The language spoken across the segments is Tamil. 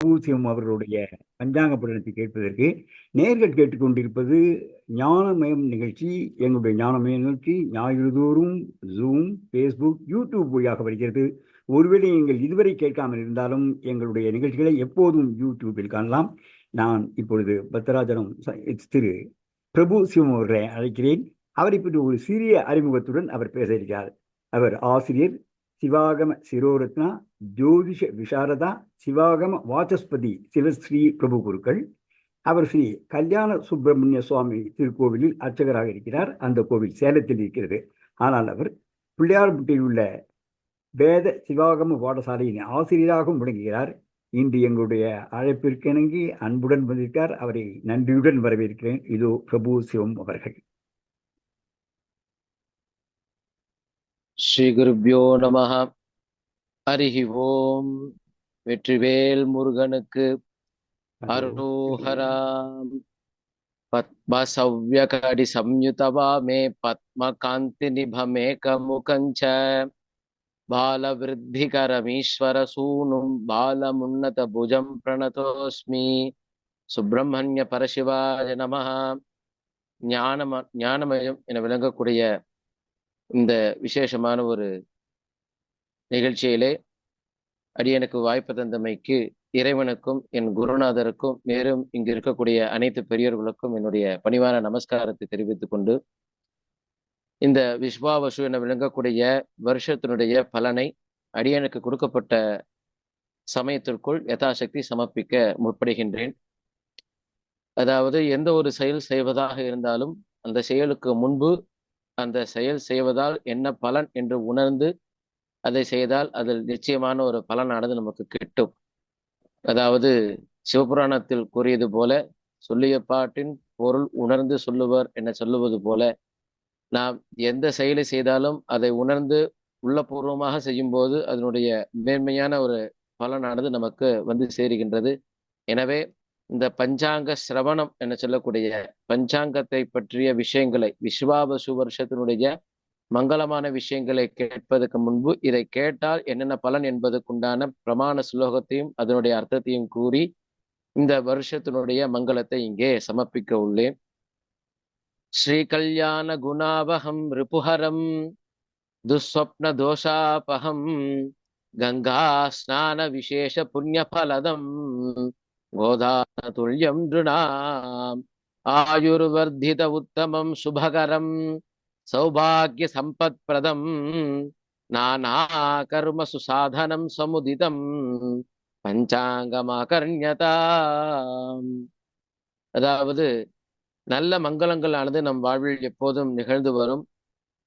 பூசியம் அவர்களுடைய பஞ்சாங்க புராணத்தை கேட்பதற்கு நேர்கள் கேட்டுக்கொண்டிருப்பது ஞானமயம் நிகழ்ச்சி. எங்களுடைய ஞானமயம் நிகழ்ச்சி ஞாயிறுதோறும் ஜூம், ஃபேஸ்புக், யூடியூப் வழியாக வருகிறது. ஒருவேளை நீங்கள் இதுவரை கேட்காமல் இருந்தாலும் எங்களுடைய நிகழ்ச்சிகளை எப்போதும் யூடியூபில் காணலாம். நான் இப்பொழுது பத்ராஜனம் திரு பிரபு சிவம் அவர்களை அழைக்கிறேன். அவரை பற்றி ஒரு சிறிய அறிமுகத்துடன் அவர் பேச இருக்கிறார். அவர் ஆசிரியர், சிவாகம சிரோரத்னா, ஜோதிஷ விசாரதா, சிவாகம வாசஸ்பதி சிவஸ்ரீ பிரபு குருக்கள். அவர் ஸ்ரீ கல்யாண சுப்பிரமணிய சுவாமி திருக்கோவிலில் அர்ச்சகராக இருக்கிறார். அந்த கோவில் சேலத்தில் இருக்கிறது. ஆனால் அவர் பிள்ளையார்பட்டியில் உள்ள வேத சிவாகம பாடசாலையின் ஆசிரியராகவும் விளங்குகிறார். இன்று எங்களுடைய அழைப்பிற்கிணங்கி அன்புடன் வந்திருக்கார். அவரை நன்றியுடன் வரவேற்கிறேன். இதோ பிரபு சிவம் அவர்கள். ஸ்ரீ குருப்யோ நமஹ. ஹரிஹி ஓம். வெற்றிவேல் முருகனுக்கு அரோஹரா. பத்மசவ்யகடி சம்யுதவா மே பத்மகாந்தி நிபமேகமுகஞ்ச பாலவிருத்திகரமீஸ்வர சூனும் பாலமுன்னத புஜம் பிரணதோஸ்மி. சுப்பிரமணிய பரசிவாய நமஹ. ஞானமயம் என விளங்கக்கூடிய இந்த விசேஷமான ஒரு நிகழ்ச்சியிலே அடியனுக்கு வாய்ப்பு தந்தமைக்கு இறைவனுக்கும் என் குருநாதருக்கும் மேலும் இங்கு இருக்கக்கூடிய அனைத்து பெரியவர்களுக்கும் என்னுடைய பணிவான நமஸ்காரத்தை தெரிவித்துக் கொண்டு, இந்த விஸ்வாவசு என விளங்கக்கூடிய வருஷத்தினுடைய பலனை அடியனுக்கு கொடுக்கப்பட்ட சமயத்திற்குள் யதாசக்தி சமர்ப்பிக்க முற்படுகின்றேன். அதாவது எந்த ஒரு செயல் செய்வதாக இருந்தாலும் அந்த செயலுக்கு முன்பு அந்த செயல் செய்வதால் என்ன பலன் என்று உணர்ந்து அதை செய்தால் அதில் நிச்சயமான ஒரு பலனானது நமக்கு கிட்டும். அதாவது சிவபுராணத்தில் கூறியது போல, சொல்லிய பாட்டின் பொருள் உணர்ந்து சொல்லுவர் என சொல்லுவது போல, நாம் எந்த செயலை செய்தாலும் அதை உணர்ந்து உள்ளபூர்வமாக செய்யும் போது அதனுடைய மேன்மையான ஒரு பலனானது நமக்கு வந்து சேருகின்றது. எனவே இந்த பஞ்சாங்க சிரவணம் என சொல்லக்கூடிய பஞ்சாங்கத்தை பற்றிய விஷயங்களை, விஸ்வாவசு வருஷத்தினுடைய மங்களமான விஷயங்களை கேட்பதற்கு முன்பு இதை கேட்டால் என்னென்ன பலன் என்பதற்குண்டான பிரமாண ஸ்லோகத்தையும் அதனுடைய அர்த்தத்தையும் கூறி இந்த வருஷத்தினுடைய மங்களத்தை இங்கே சமர்ப்பிக்க உள்ளேன். ஸ்ரீ கல்யாண குணாவகம் ரிபுஹரம் துஸ்வப்ன தோஷாபகம் கங்கா ஸ்நான விசேஷ புண்ணிய பலதம் கோதான துல்யம் திருணாம் ஆயுர்வர்தித உத்தமம் சுபகரம் சௌபாகிய சம்பத் பிரதம் நானா கர்ம சுசாதனம் சமுதிதம் பஞ்சாங்கமாகர்ணியதா. அதாவது நல்ல மங்களங்களானது நம் வாழ்வில் எப்போதும் நிகழ்ந்து வரும்.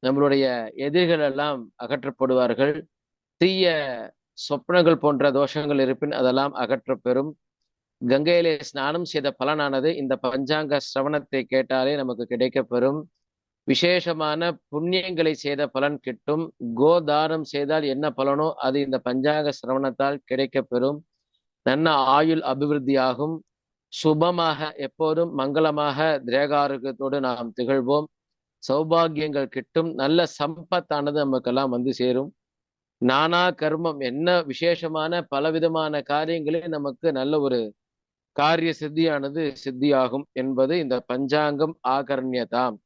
நம்மளுடைய எதிரிகள் எல்லாம் அகற்றப்படுவார்கள். தீய சொப்னங்கள் போன்ற தோஷங்கள் இருப்பின் அதெல்லாம் அகற்றப்பெறும். கங்கையிலே ஸ்நானம் செய்த பலனானது இந்த பஞ்சாங்க சிரவணத்தை கேட்டாலே நமக்கு கிடைக்கப்பெறும். விசேஷமான புண்ணியங்களை செய்த பலன் கிட்டும். கோதானம் செய்தால் என்ன பலனோ அது இந்த பஞ்சாங்க சிரவணத்தால் கிடைக்கப்பெறும். நல்ல ஆயுள் அபிவிருத்தியாகும். சுபமாக எப்போதும் மங்களமாக திரேகாரோக்கியத்தோடு நாம் திகழ்வோம். சௌபாகியங்கள் கிட்டும். நல்ல சம்பத்தானது நமக்கெல்லாம் வந்து சேரும். நானா கர்மம், என்ன விசேஷமான பலவிதமான காரியங்களே நமக்கு நல்ல ஒரு காரிய சித்தியானது சித்தியாகும் என்பது இந்த பஞ்சாங்கம் ஆகர்ணியதாம்.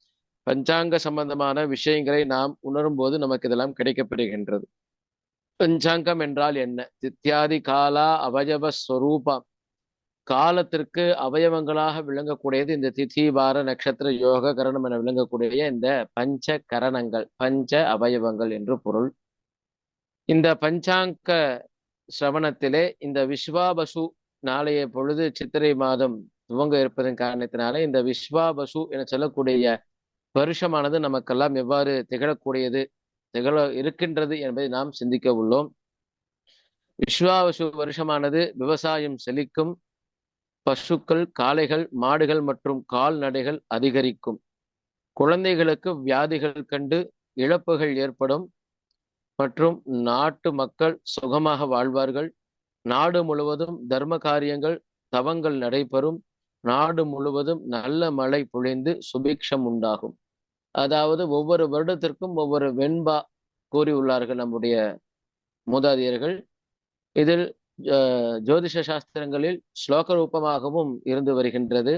பஞ்சாங்க சம்பந்தமான விஷயங்களை நாம் உணரும் போது நமக்கு இதெல்லாம் கிடைக்கப்பெறுகின்றது. பஞ்சாங்கம் என்றால் என்ன? தித்யாதி காலா அவயவ ஸ்வரூபம், காலத்திற்கு அவயவங்களாக விளங்கக்கூடியது இந்த திதி வார நட்சத்திர யோக கரணம் என விளங்கக்கூடிய இந்த பஞ்ச கரணங்கள், பஞ்ச அவயவங்கள் என்று பொருள். இந்த பஞ்சாங்க சிரவணத்திலே இந்த விஸ்வாவசு நாளைய பொழுது சித்திரை மாதம் துவங்க இருப்பதன் காரணத்தினாலே இந்த விஸ்வாவசு என சொல்லக்கூடிய வருஷமானது நமக்கெல்லாம் எவ்வாறு திகழக்கூடியது, திகழ இருக்கின்றது என்பதை நாம் சிந்திக்க உள்ளோம். விஸ்வாவசு வருஷமானது விவசாயம் செழிக்கும். பசுக்கள், காளைகள், மாடுகள் மற்றும் கால்நடைகள் அதிகரிக்கும். குழந்தைகளுக்கு வியாதிகள் கண்டு இழப்புகள் ஏற்படும் மற்றும் நாட்டு மக்கள் சுகமாக வாழ்வார்கள். நாடு முழுவதும் தர்ம காரியங்கள், தவங்கள் நடைபெறும். நாடு முழுவதும் நல்ல மழை பொழிந்து சுபிக்ஷம் உண்டாகும். அதாவது ஒவ்வொரு வருடத்திற்கும் ஒவ்வொரு வெண்பா கூறியுள்ளார்கள் நம்முடைய மூதாதையர்கள். இதில் ஜோதிஷ சாஸ்திரங்களில் ஸ்லோக ரூபமாகவும் இருந்து வருகின்றது.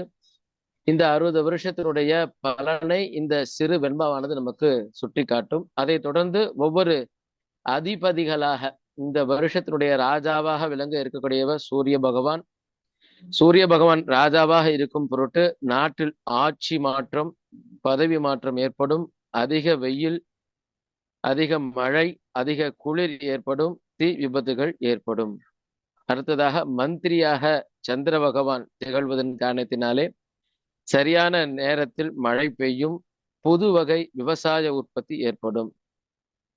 இந்த 60 வருஷத்தினுடைய பலனை இந்த சிறு வெண்பாவானது நமக்கு சுட்டி காட்டும். அதை தொடர்ந்து ஒவ்வொரு அதிபதிகளாக இந்த வருஷத்தினுடைய ராஜாவாக விளங்க இருக்கக்கூடியவர் சூரிய பகவான். சூரிய பகவான் ராஜாவாக இருக்கும் பொருட்டு நாட்டில் ஆட்சி மாற்றம், பதவி மாற்றம் ஏற்படும். அதிக வெயில், அதிக மழை, அதிக குளிர் ஏற்படும். தீ விபத்துகள் ஏற்படும். அடுத்ததாக மந்திரியாக சந்திர பகவான் திகழ்வதன் காரணத்தினாலே சரியான நேரத்தில் மழை பெய்யும். புது வகை விவசாய உற்பத்தி ஏற்படும்.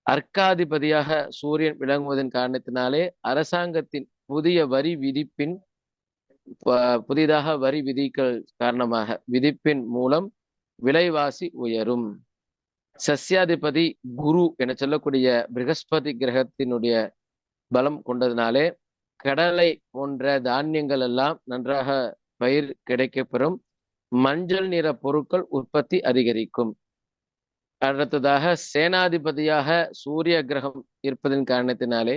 அர்க்காதிபதியாக சூரியன் விளங்குவதன் காரணத்தினாலே அரசாங்கத்தின் புதிய வரி விதிப்பின் புதிதாக வரி விதிகள் காரணமாக விதிப்பின் மூலம் விலைவாசி உயரும். சஸ்யாதிபதி குரு என சொல்லக்கூடிய ப்ரஹஸ்பதி கிரகத்தினுடைய பலம் கொண்டதினாலே கடலை போன்ற தானியங்கள் எல்லாம் நன்றாக பயிர் கிடைக்கப்பெறும். மஞ்சள் நிற பொருட்கள் உற்பத்தி அதிகரிக்கும். அடுத்ததாக சேனாதிபதியாக சூரிய கிரகம் இருப்பதன் காரணத்தினாலே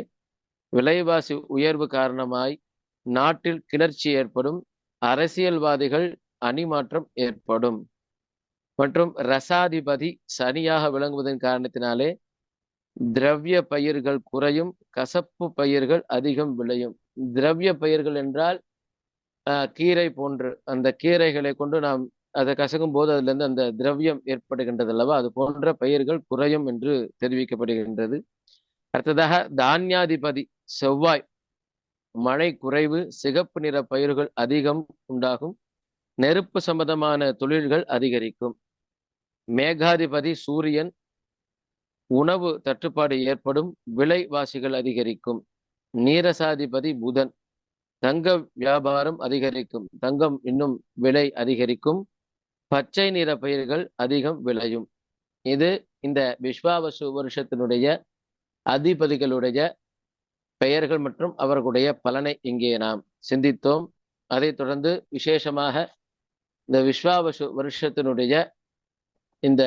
விலைவாசி உயர்வு காரணமாய் நாட்டில் கிளர்ச்சி ஏற்படும். அரசியல்வாதிகள் அணிமாற்றம் ஏற்படும். மற்றும் ரசாதிபதி சனியாக விளங்குவதன் காரணத்தினாலே திரவிய பயிர்கள் குறையும். கசப்பு பயிர்கள் அதிகம் விளையும். திரவிய பயிர்கள் என்றால் கீரை போன்று அந்த கீரைகளை கொண்டு நாம் அதை கசக்கும் போது அதுல இருந்து அந்த திரவியம் ஏற்படுகின்றது அல்லவா, அது போன்ற பயிர்கள் குறையும் என்று தெரிவிக்கப்படுகின்றது. அடுத்ததாக தானியாதிபதி செவ்வாய் மழை குறைவு, சிகப்பு நிற பயிர்கள் அதிகம் உண்டாகும். நெருப்பு சம்பந்தமான தொழில்கள் அதிகரிக்கும். மேகாதிபதி சூரியன் உணவு தட்டுப்பாடு ஏற்படும். விலைவாசிகள் அதிகரிக்கும். நீரசாதிபதி புதன் தங்க வியாபாரம் அதிகரிக்கும். தங்கம் இன்னும் விலை அதிகரிக்கும். பச்சை நிற பயிர்கள் அதிகம் விளையும். இது இந்த விஸ்வாவசு வருஷத்தினுடைய அதிபதிகளுடைய பெயர்கள் மற்றும் அவர்களுடைய பலனை இங்கே நாம் சிந்தித்தோம். அதை தொடர்ந்து விசேஷமாக இந்த விஸ்வாவசு வருஷத்தினுடைய இந்த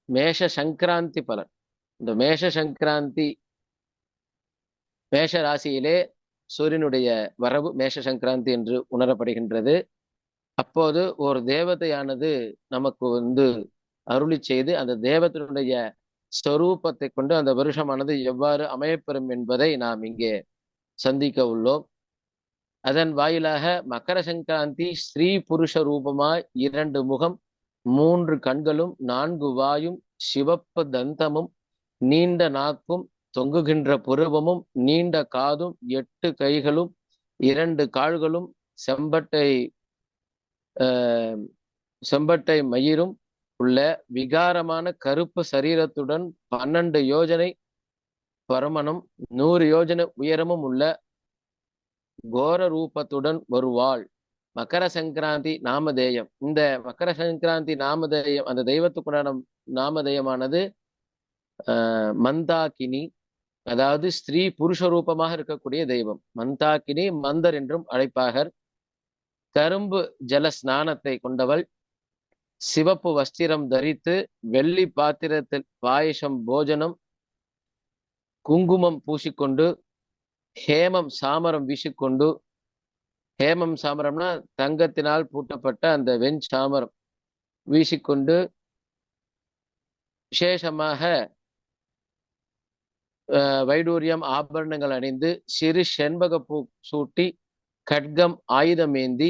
மேஷ சங்கராந்தி பலன், இந்த மேஷ சங்கராந்தி மேஷ ராசியிலே சூரியனுடைய வரவு மேஷ சங்கராந்தி என்று உணரப்படுகின்றது. அப்போது ஒரு தேவதையானது நமக்கு அருளி செய்து அந்த தேவத்தினுடைய ஸ்வரூபத்தை கொண்டு அந்த வருஷமானது எவ்வாறு அமையப்பெறும் என்பதை நாம் இங்கே சந்திக்க உள்ளோம். அதன் வாயிலாக மகர சங்கராந்தி ஸ்ரீ புருஷ ரூபமாய் 2 முகம், 3 கண்களும், 4 வாயும், சிவப்பு தந்தமும், நீண்ட நாக்கும், தொங்குகின்ற புருவமும், நீண்ட காதும், 8 கைகளும், 2 கால்களும், செம்பட்டை மயிரும் உள்ள விகாரமான கருப்பு சரீரத்துடன் 12 யோஜனை பருமனும் 100 யோஜனை உயரமும் உள்ள கோர ரூபத்துடன் வருவாள். மகர சங்கராந்தி நாமதேயம். இந்த மகர சங்கராந்தி நாமதேயம், அந்த தெய்வத்துக்குண்டான நாமதேயமானது மந்தாகினி, அதாவது ஸ்திரீ புருஷ ரூபமாக இருக்கக்கூடிய தெய்வம். மந்தாகினி, மந்தர் என்றும் அழைப்பார்கள். கரும்பு ஜல ஸ்நானத்தை கொண்டவள். சிவப்பு வஸ்திரம் தரித்து வெள்ளி பாத்திரத்தில் பாயசம் போஜனம் குங்குமம் பூசிக்கொண்டு ஹேமம் சாமரம் வீசிக்கொண்டு, ஹேமம் சாமரம்னா தங்கத்தினால் பூட்டப்பட்ட அந்த வெண் சாமரம் வீசிக்கொண்டு விசேஷமாக வைடூரியம் ஆபரணங்கள் அணிந்து சிறு செண்பக பூ சூட்டி கட்கம் ஆயுதமேந்தி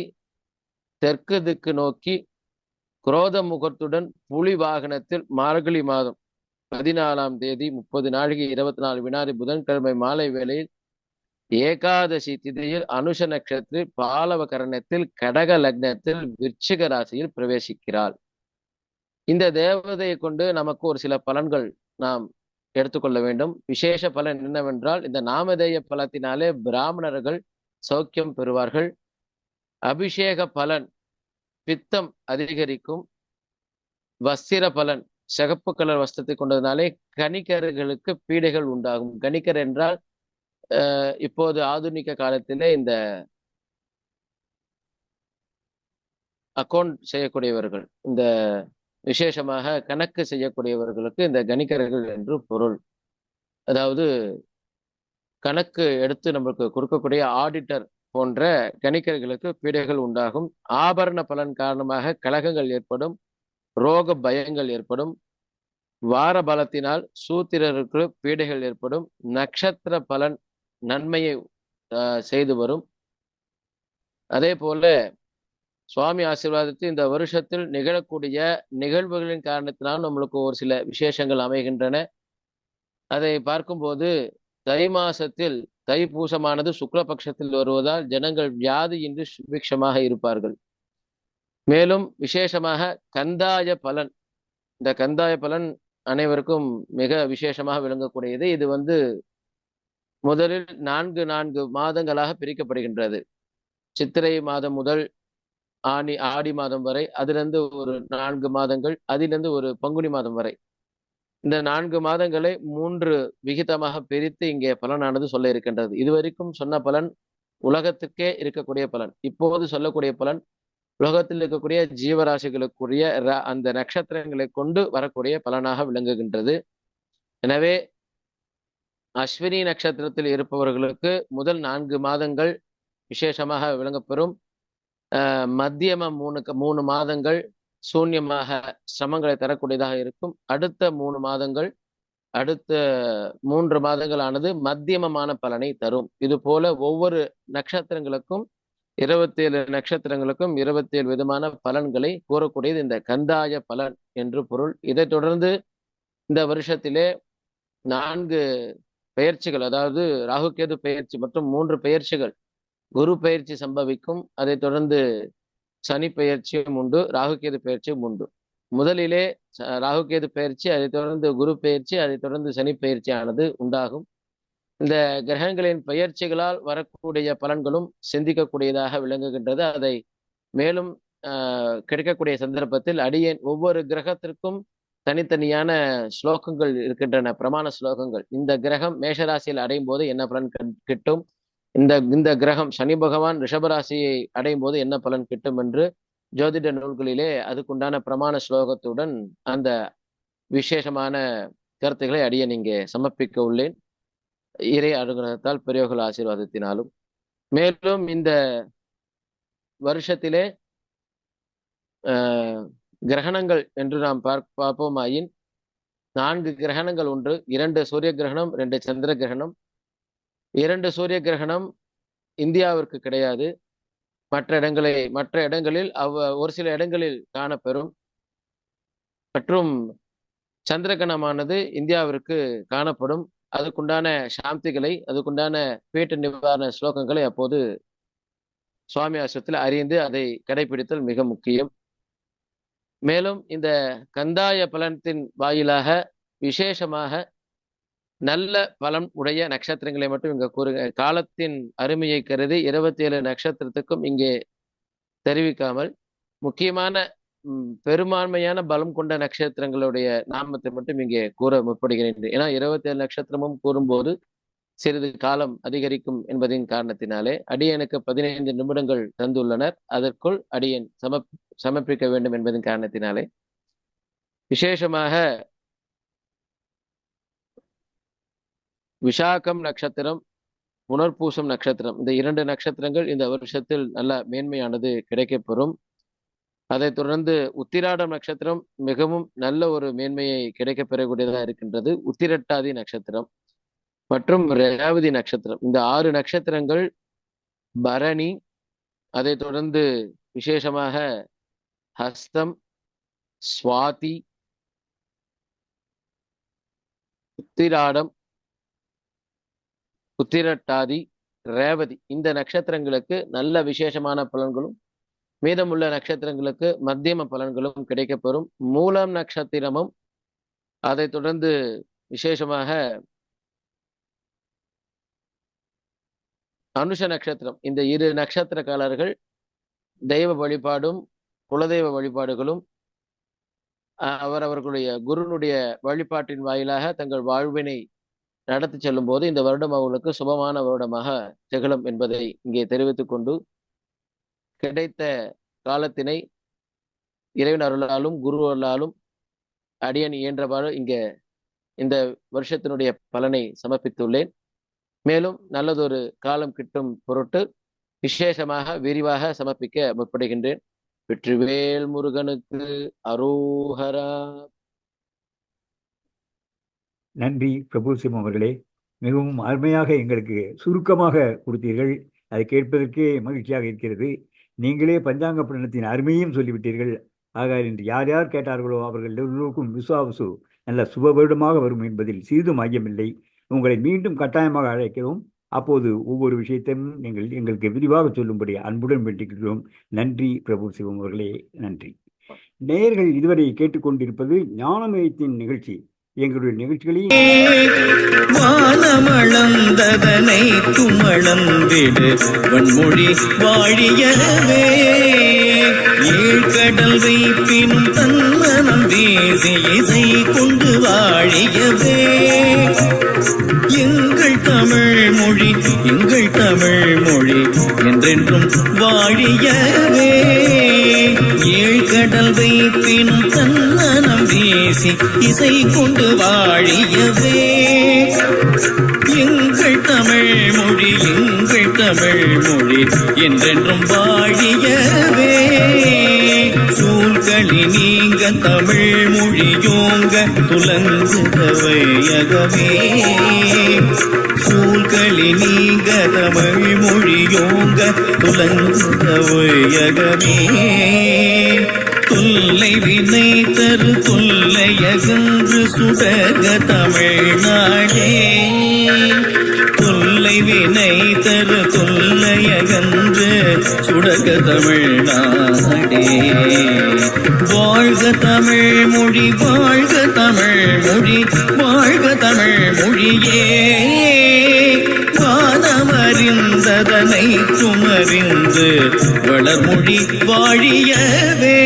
தெற்கு திக்கு நோக்கி குரோத முகத்துடன் புலி வாகனத்தில் மார்கழி மாதம் 14ஆம் தேதி 30 நாழிகை 24 வினாடி புதன்கிழமை மாலை வேளையில் ஏகாதசி திதியில் அனுஷ நட்சத்திரத்தில் பாலவ கரணத்தில் கடக லக்னத்தில் விருச்சிக ராசியில் பிரவேசிக்கிறாள். இந்த தேவதையை கொண்டு நமக்கு ஒரு சில பலன்கள் நாம் எடுத்துக்கொள்ள வேண்டும். விசேஷ பலன் என்னவென்றால், இந்த நாமதேய பலத்தினாலே பிராமணர்கள் சௌக்கியம் பெறுவார்கள். அபிஷேக பலன் பித்தம் அதிகரிக்கும். வஸ்திர பலன் சிகப்பு கலர் வஸ்திரத்தை கொண்டதுனாலே கணிகர்களுக்கு பீடைகள் உண்டாகும். கணிகர் என்றால் இப்போது ஆதுனிக காலத்திலே இந்த அக்கௌண்ட் செய்யக்கூடியவர்கள், இந்த விசேஷமாக கணக்கு செய்யக்கூடியவர்களுக்கு இந்த கணிகர்கள் என்று பொருள். அதாவது கணக்கு எடுத்து நம்மளுக்கு கொடுக்கக்கூடிய ஆடிட்டர் போன்ற கணிக்கர்களுக்கு பீடைகள் உண்டாகும். ஆபரண பலன் காரணமாக கலகங்கள் ஏற்படும், ரோக பயங்கள் ஏற்படும், வார பலத்தினால் சூத்திரருக்கு பீடைகள் ஏற்படும், நட்சத்திர பலன் நன்மையை செய்து வரும். அதே போல சுவாமி ஆசீர்வாதத்தில் இந்த வருஷத்தில் நிகழக்கூடிய நிகழ்வுகளின் காரணத்தினால் நம்மளுக்கு ஒரு சில விசேஷங்கள் அமைகின்றன. அதை பார்க்கும்போது தை மாசத்தில் தைப்பூசமானது சுக்லபக்ஷத்தில் வருவதால் ஜனங்கள் வியாதியின்றி சுபிக்ஷமாக இருப்பார்கள். மேலும் விசேஷமாக கந்தாய பலன், இந்த கந்தாய பலன் அனைவருக்கும் மிக விசேஷமாக விளங்கக்கூடியது. இது முதலில் 4 மாதங்களாக பிரிக்கப்படுகின்றது. சித்திரை மாதம் முதல் ஆடி மாதம் வரை, அதிலிருந்து ஒரு 4 மாதங்கள், அதிலிருந்து ஒரு பங்குனி மாதம் வரை, இந்த 4 மாதங்களை 3 விகிதமாக பிரித்து இங்கே பலனானது சொல்ல இருக்கின்றது. இதுவரைக்கும் சொன்ன பலன் உலகத்துக்கே இருக்கக்கூடிய பலன். இப்போது சொல்லக்கூடிய பலன் உலகத்தில் இருக்கக்கூடிய ஜீவராசிகளுக்குரிய அந்த நட்சத்திரங்களை கொண்டு வரக்கூடிய பலனாக விளங்குகின்றது. எனவே அஸ்வினி நட்சத்திரத்தில் இருப்பவர்களுக்கு முதல் 4 மாதங்கள் விசேஷமாக விளங்கப்பெறும். மத்தியம 3 மாதங்கள் சூன்யமாக சிரமங்களை தரக்கூடியதாக இருக்கும். அடுத்த 3 மாதங்கள், அடுத்த 3 மாதங்களானது மத்தியமமான பலனை தரும். இது போல ஒவ்வொரு நட்சத்திரங்களுக்கும் 27 நட்சத்திரங்களுக்கும் 27 விதமான பலன்களை கூறக்கூடியது இந்த கந்தாய பலன் என்று பொருள். இதைத் தொடர்ந்து இந்த வருஷத்திலே 4 பெயர்ச்சிகள், அதாவது ராகுகேது பெயர்ச்சி மற்றும் 3 பெயர்ச்சிகள், குரு பெயர்ச்சி சம்பவிக்கும். அதைத் தொடர்ந்து சனி பெயர்ச்சியும் உண்டு, ராகுகேது பெயர்ச்சியும் உண்டு. முதலிலே ராகுகேது பெயர்ச்சி, அதைத் தொடர்ந்து குரு பெயர்ச்சி, அதைத் தொடர்ந்து சனி பெயர்ச்சியானது உண்டாகும். இந்த கிரகங்களின் பெயர்ச்சிகளால் வரக்கூடிய பலன்களும் சிந்திக்கக்கூடியதாக விளங்குகின்றது. அதை மேலும் கிடைக்கக்கூடிய சந்தர்ப்பத்தில் அடியேன் ஒவ்வொரு கிரகத்திற்கும் தனித்தனியான ஸ்லோகங்கள் இருக்கின்றன, பிரமாண ஸ்லோகங்கள். இந்த கிரகம் மேஷராசியில் அடையும் போது என்ன பலன் கிட்டும், இந்த கிரகம் சனி பகவான் ரிஷபராசியை அடையும் போது என்ன பலன் கிட்டும் என்று ஜோதிட நூல்களிலே அதுக்குண்டான பிரமாண ஸ்லோகத்துடன் அந்த விசேஷமான கருத்துக்களை அடியேன் இங்கே சமர்ப்பிக்க உள்ளேன், இறை அனுகிரகத்தால் பெரியோர்கள் ஆசீர்வாதத்தினாலும். மேலும் இந்த வருஷத்திலே கிரகணங்கள் என்று நாம் பார்ப்போமாயின் 4 கிரகணங்கள் உண்டு. 2 சூரிய கிரகணம், 2 சந்திர கிரகணம். 2 சூரிய கிரகணம் இந்தியாவிற்கு கிடையாது, மற்ற இடங்களில் ஒரு சில இடங்களில் காணப்பெறும். மற்றும் சந்திரகிரகணமானது இந்தியாவிற்கு காணப்படும். அதுக்குண்டான சாந்திகளை, அதுக்குண்டான பீட்டு நிவாரண ஸ்லோகங்களை அப்போது சுவாமி ஆசிரத்தில் அறிந்து அதை கடைபிடித்தல் மிக முக்கியம். மேலும் இந்த கந்தாய பலனத்தின் வாயிலாக விசேஷமாக நல்ல பலன் உடைய நட்சத்திரங்களை மட்டும் இங்க கூறுங்க. காலத்தின் அருமையை கருதி 27 நட்சத்திரத்துக்கும் இங்கே தெரிவிக்காமல் முக்கியமான பெரும்பான்மையான பலம் கொண்ட நட்சத்திரங்களுடைய நாமத்தை மட்டும் இங்கே கூற முற்படுகிறேன். ஏன்னா 27 நட்சத்திரமும் கூறும்போது சிறிது காலம் அதிகரிக்கும் என்பதின் காரணத்தினாலே அடியனுக்கு 15 நிமிடங்கள் தந்துள்ளனர். அதற்குள் அடியன் சமர்ப்பிக்க வேண்டும் என்பதன் காரணத்தினாலே விசேஷமாக விசாகம் நட்சத்திரம், புனர்பூசம் நட்சத்திரம், இந்த 2 நட்சத்திரங்கள் இந்த வருஷத்தில் நல்ல மேன்மையானது கிடைக்கப்பெறும். அதைத் தொடர்ந்து உத்திராடம் நட்சத்திரம் மிகவும் நல்ல ஒரு மேன்மையை கிடைக்கப் பெறக்கூடியதாக இருக்கின்றது. உத்திரட்டாதி நட்சத்திரம் மற்றும் ரேவதி நட்சத்திரம், இந்த 6 நட்சத்திரங்கள், பரணி, அதைத் தொடர்ந்து விசேஷமாக ஹஸ்தம், சுவாதி, உத்திராடம், உத்திரட்டாதி, ரேவதி, இந்த நட்சத்திரங்களுக்கு நல்ல விசேஷமான பலன்களும் மீதமுள்ள நட்சத்திரங்களுக்கு மத்தியம பலன்களும் கிடைக்கப்பெறும். மூலம் நட்சத்திரமும் அதைத் தொடர்ந்து விசேஷமாக அனுஷ நட்சத்திரம், இந்த 2 நட்சத்திரக்காரர்கள் தெய்வ வழிபாடும் குலதெய்வ வழிபாடுகளும் அவர்களுடைய குருனுடைய வழிபாட்டின் வாயிலாக தங்கள் வாழ்வினை நடத்தி செல்லும் போது இந்த வருடம் அவர்களுக்கு சுபமான வருடமாக திகழும் என்பதை இங்கே தெரிவித்துக் கொண்டு, கிடைத்த காலத்தினை இறைவன் அருளாலும் குரு அருளாலும் அடியன் இயன்றவாறு இங்கே இந்த வருஷத்தினுடைய பலனை சமர்ப்பித்துள்ளேன். மேலும் நல்லதொரு காலம் கிட்டும் பொருட்டு விசேஷமாக விரிவாக சமர்ப்பிக்க முற்படுகின்றேன். வெற்றிவேல் முருகனுக்கு அரோகரா. நன்றி பிரபுசிவம் அவர்களே, மிகவும் அருமையாக எங்களுக்கு சுருக்கமாக கொடுத்தீர்கள். அதை கேட்பதற்கே மகிழ்ச்சியாக இருக்கிறது. நீங்களே பஞ்சாங்க புராணத்தின் அருமையும் சொல்லிவிட்டீர்கள். ஆக இன்று யார் யார் கேட்டார்களோ அவர்கள் எல்லோருக்கும் விசுவாசு நல்ல சுபவருடமாக வரும் என்பதில் சிறிதும் ஐயமில்லை. உங்களை மீண்டும் கட்டாயமாக அழைக்கிறோம். அப்போது ஒவ்வொரு விஷயத்தையும் நீங்கள் எங்களுக்கு விரிவாக சொல்லும்படி அன்புடன் வேண்டிக்கிறோம். நன்றி பிரபு சிவம் அவர்களே, நன்றி. நேயர்கள் இதுவரை கேட்டுக்கொண்டிருப்பது ஞானமயத்தின் நிகழ்ச்சி. எங்களுடைய நிகழ்ச்சிகளில் வானமளந்ததனை குமளந்திடு வன்மொழி வாழியவே ஏழ்கடல் வைப்பினும் தன்மனம் வீசி இசை கொண்டு வாழியவே எங்கள் தமிழ் மொழி என்றென்றும் வாழியவே ஏழ்கடல் வைப்பினும் தன்மனம் வீசி இசை கொண்டு வாழியவே எங்கள் தமிழ் மொழி என்றென்றும் வாழியவே சூழ்களி நீங்க தமிழ் மொழியோங்க துலங்குகவையகவே சூழ்களி நீங்க தமிழ் மொழியோங்க துலங்குகவையகவே தொல்லை வினை தரு தொல்லையகன்று சுடக தமிழ்நாடே தொல்லை வினை தரு தொல்லையகன்று சுடக தமிழ்நாடே வாழ்க தமிழ் மொழி வாழ்க தமிழ் மொழியே வானமறிந்ததனை துமறிந்து வளர்மொழி வாழியவே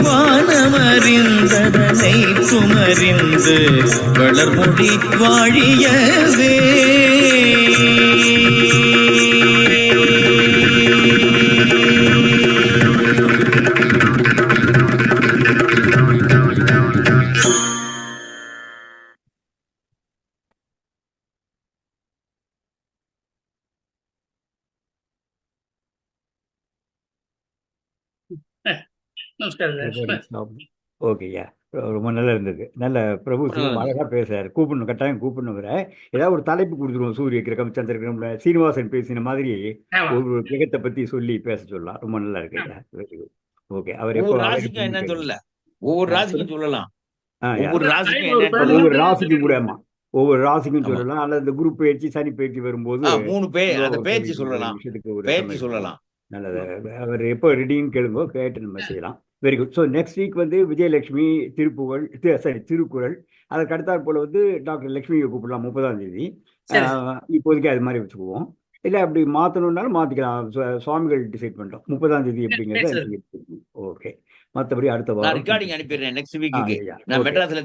வானமறிந்ததனை துமறிந்து வளர்மொழி வாழியவே ஓகேயா, ரொம்ப நல்லா இருந்தது. நல்ல பிரபு சிவம் அழகா பேசுறாரு. கூப்பிடணும், கட்டாயம் கூப்பிடணுங்கிற ஏதாவது ஒரு தலைப்பு கொடுத்துருவோம். சூரிய கிரகம், சந்திர கிரகம்ல சீனிவாசன் பேசின மாதிரி ஒரு கிரகத்தை பத்தி சொல்லி பேச சொல்லலாம். ரொம்ப நல்லா இருக்கு ஐயா. Very good. ஓகே, அவர் எப்போ என்னன்னு சொல்லல, ஒவ்வொரு ராசிக்கும் சொல்லலாம். ஒவ்வொரு ராசிக்கும் கூட, ஆமா, ஒவ்வொரு ராசிக்கும் சொல்லலாம். அல்லது இந்த குரு பயிற்சி, சனி பயிற்சி வரும்போது 3 பேர் அந்த பயிற்சி சொல்லலாம், பயிற்சி சொல்லலாம். நல்லது. அவர் எப்போ ரெடின்னு கேளுங்கோ, கேட்டு நம்ம செய்யலாம். Very good. So next week வந்து விஜயலட்சுமி திருக்குறள். அதுக்கு அடுத்தாற் போல வந்து டாக்டர் லட்சுமியை கூப்பிடலாம் 30ஆம் தேதி. இப்போதைக்கு அது மாதிரி வச்சுக்குவோம். இல்லை அப்படி மாற்றணுன்னாலும் மாற்றிக்கலாம். சுவாமிகள் டிசைட் பண்ணிட்டோம் 30ஆம் தேதி எப்படிங்கிறது. ஓகே, மற்றபடி அடுத்த வாரம் ரெக்கார்டிங் அனுப்பிடுறேன். நெக்ஸ்ட் வீக்குக்கு நான் மெட்ராஸ்ல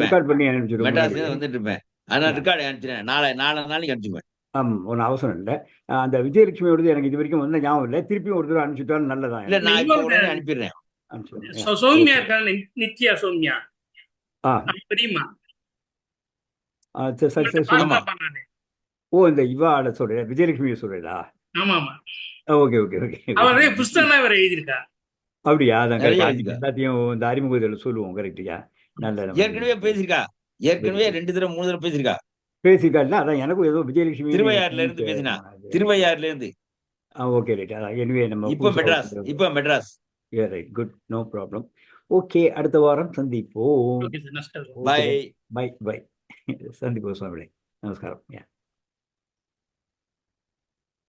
ரெக்கார்ட் பண்ணி அனுப்பிச்சிடுவோம். மெட்ராஸ்ல வந்துட்டு இருப்பேன். அதனால ரெக்கார்டு அனுப்பிச்சிடுறேன். நாளை நாளைக்கு அனுப்பிச்சுவேன். ஒன்றும் அவசரம் இல்லை. அந்த விஜயலட்சுமியோடது எனக்கு இது வரைக்கும் வந்து ஞாபகம் இல்லை. திருப்பியும் ஒரு தடவை அனுப்பிச்சுட்டாலும் நல்லதான். இல்லை, நான் இப்போ உடனே அனுப்பிடுறேன். சௌமியா இருக்காங்க, நித்யா சௌமியா. தெரியுமா? ஓ, இந்த இவாட சொல்றேன், விஜயலட்சுமியை சொல்றதா? ஆமா ஆமா. Okay okay okay. அவரே புஸ்தகம் அவர் எழுதியிருக்கா. அப்படியா? அதான் எல்லாத்தையும் இந்த அறிமுகத்தில் சொல்லுவோம். கரெக்டியா? நல்ல ஏற்கனவே பேசியிருக்கா. ஏற்கனவே 2 தடவை 3 தடவை பேசியிருக்கா. பேசியிருக்கா? அதான் எனக்கும் ஏதோ விஜயலட்சுமி திருவையாறுல இருந்து பேசினா. திருவையாறுல இருந்து. Okay right. அதான் எனவே நம்ம இப்போ Madras. Right, good, no problem. Okay, அடுத்த வாரம் சந்திப்போம். Bye bye bye. சந்திப்போம் சுவாமிகளே. நமஸ்காரம்.